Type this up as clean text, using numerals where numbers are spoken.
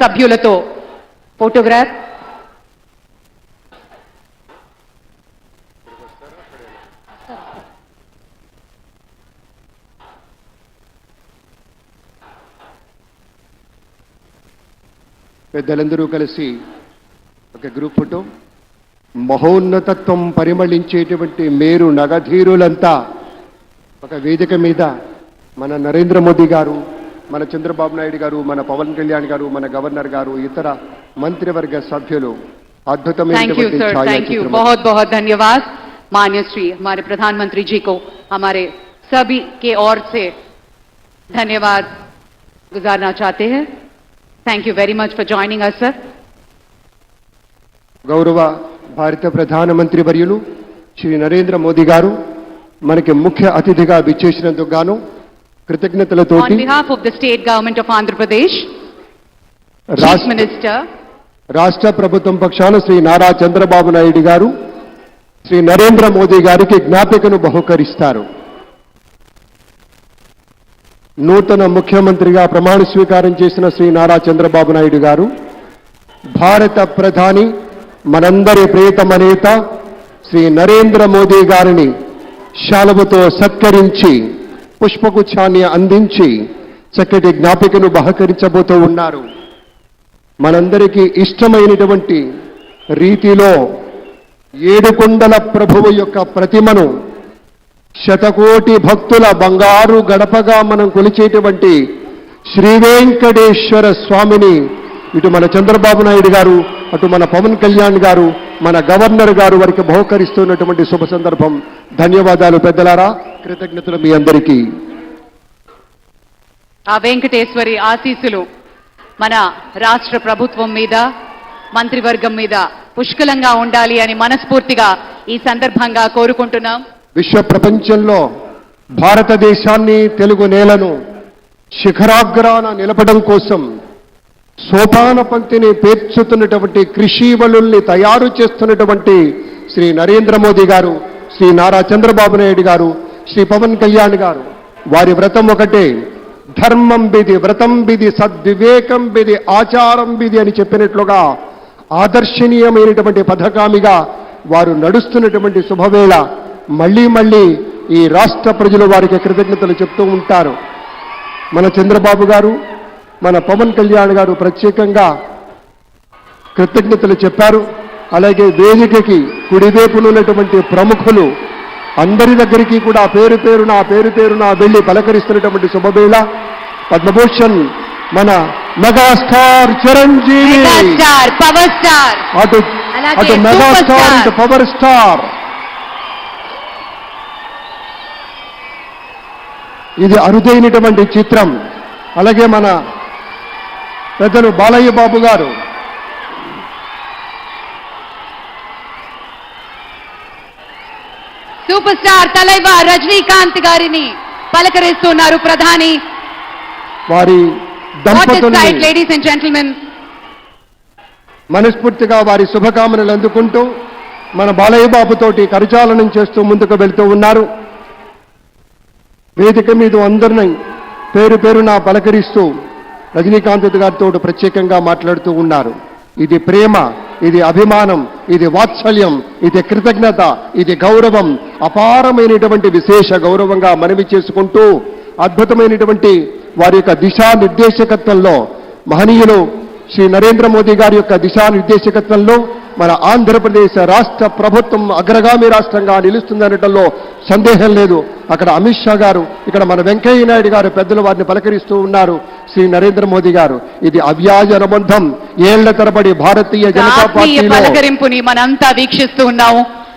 సభ్యులతో ఫోటోగ్రాఫ్. పెద్దలందరూ కలిసి ఒక గ్రూప్ ఫోటో. మహోన్నతత్వం పరిమళించేటువంటి మేరు నగధీరులంతా ఒక వేదిక మీద మన నరేంద్ర మోదీ గారు, మన చంద్రబాబు నాయుడు గారు, మన పవన్ కళ్యాణ్ గారు, మన గవర్నర్ గారు, ఇతర మంత్రివర్గ సభ్యులు అద్భుతమైనటువంటి ఛాయాచిత్రం. बहुत बहुत धन्यवाद माननीय श्री हमारे प्रधानमंत्री जी को हमारे सभी के ओर से धन्यवाद गुजारना चाहते हैं. Thank you very much for joining us, sir. గౌరవ భారత ప్రధానమంత్రి వర్యులు శ్రీ నరేంద్ర మోదీ గారు మనకి ముఖ్య అతిథిగా విచ్చేసినందుకు గాను కృతజ్ఞతలతో On behalf of the state government of Andhra Pradesh, Chief Minister, రాష్ట్ర ప్రభుత్వం పక్షాన శ్రీ నారా చంద్రబాబు నాయుడు గారు శ్రీ నరేంద్ర మోదీ గారికి జ్ఞాపికను బహుకరిస్తారు. నూతన ముఖ్యమంత్రిగా ప్రమాణ స్వీకారం చేసిన శ్రీ నారా చంద్రబాబు నాయుడు గారు భారత ప్రధాని మనందరి ప్రియతమ నేత శ్రీ నరేంద్ర మోదీ గారిని శాలువతో సత్కరించి పుష్పగుచ్ఛాన్ని అందించి చక్కటి జ్ఞాపికను బహకరించబోతూ ఉన్నారు. మనందరికీ ఇష్టమైనటువంటి రీతిలో ఏడుకొండల ప్రభువు యొక్క ప్రతిమను శతకోటి భక్తుల బంగారు గడపగా మనం కొలిచేటువంటి శ్రీ వెంకటేశ్వర స్వామిని ఇటు మన చంద్రబాబు నాయుడు గారు, అటు మన పవన్ కళ్యాణ్ గారు, మన గవర్నర్ గారు వారికి బహుకరిస్తున్నటువంటి శుభ సందర్భం. ధన్యవాదాలు పెద్దలారా, కృతజ్ఞతలు మీ అందరికీ. ఆ వెంకటేశ్వరి ఆశీస్సులు మన రాష్ట్ర ప్రభుత్వం మీద, మంత్రివర్గం మీద పుష్కలంగా ఉండాలి అని మనస్ఫూర్తిగా ఈ సందర్భంగా కోరుకుంటున్నాం. విశ్వ ప్రపంచంలో భారతదేశాన్ని, తెలుగు నేలను శిఖరాగ్రాన నిలపడం కోసం సోపాన పంక్తిని పేర్చుతున్నటువంటి కృషివలుల్ని తయారు చేస్తున్నటువంటి శ్రీ నరేంద్ర మోదీ గారు, శ్రీ నారా చంద్రబాబు నాయుడు గారు, శ్రీ పవన్ కళ్యాణ్ గారు వారి వ్రతం ఒకటే. ధర్మం బిది, వ్రతం బిది, సద్వివేకం బిది, ఆచారం బిది అని చెప్పినట్లుగా ఆదర్శనీయమైనటువంటి పథకామిగా వారు నడుస్తున్నటువంటి శుభవేళ మళ్ళీ మళ్ళీ ఈ రాష్ట్ర ప్రజలు వారికి కృతజ్ఞతలు చెప్తూ ఉంటారు. మన చంద్రబాబు గారు, మన పవన్ కళ్యాణ్ గారు ప్రత్యేకంగా కృతజ్ఞతలు చెప్పారు. అలాగే వేదికకి కుడివైపునున్నటువంటి ప్రముఖులు అందరి దగ్గరికి కూడా పేరు పేరున వెళ్ళి పలకరిస్తున్నటువంటి శుభవేళ. పద్మభూషణ్ మన మెగాస్టార్ చిరంజీవి, పవర్ స్టార్, అటు మెగాస్టార్, ఇటు పవర్ స్టార్. ఇది అరుదైనటువంటి చిత్రం. అలాగే మన పెద్దలు బాలయ్య బాబు గారు, సూపర్ స్టార్ తలైవా రజనీకాంత్ గారిని పలకరిస్తున్నారు ప్రధాని. వారి దంపతుల్ని లేడీస్ అండ్ జెంటిల్మెన్ మనస్ఫూర్తిగా వారి శుభకామనలు అందుకుంటూ మన బాలయ్య బాబుతోటి కరచాలనం చేస్తూ ముందుకు వెళ్తూ ఉన్నారు. వేదిక మీద అందరినీ పేరున పలకరిస్తూ రజనీకాంత్ గారితో ప్రత్యేకంగా మాట్లాడుతూ ఉన్నారు. ఇది ప్రేమ, ఇది అభిమానం, ఇది వాత్సల్యం, ఇది కృతజ్ఞత, ఇది గౌరవం, అపారమైనటువంటి విశేష గౌరవంగా మనవి చేసుకుంటూ అద్భుతమైనటువంటి వారి యొక్క దిశానిర్దేశకత్వంలో మహనీయులు శ్రీ నరేంద్ర మోదీ గారి యొక్క దిశానిర్దేశకత్వంలో మన ఆంధ్రప్రదేశ్ రాష్ట్ర ప్రభుత్వం అగ్రగామి రాష్ట్రంగా నిలుస్తుందనటంలో సందేహం లేదు. అక్కడ అమిత్ షా గారు, ఇక్కడ మన వెంకయ్య నాయుడు గారు పెద్దలు వారిని పలకరిస్తూ ఉన్నారు. శ్రీ నరేంద్ర మోదీ గారు ఇది అవ్యాజ అనుబంధం. ఏళ్ల తరబడి భారతీయ జనతా పార్టీ పలకరింపుని మనంతా వీక్షిస్తూ ఉన్నాము.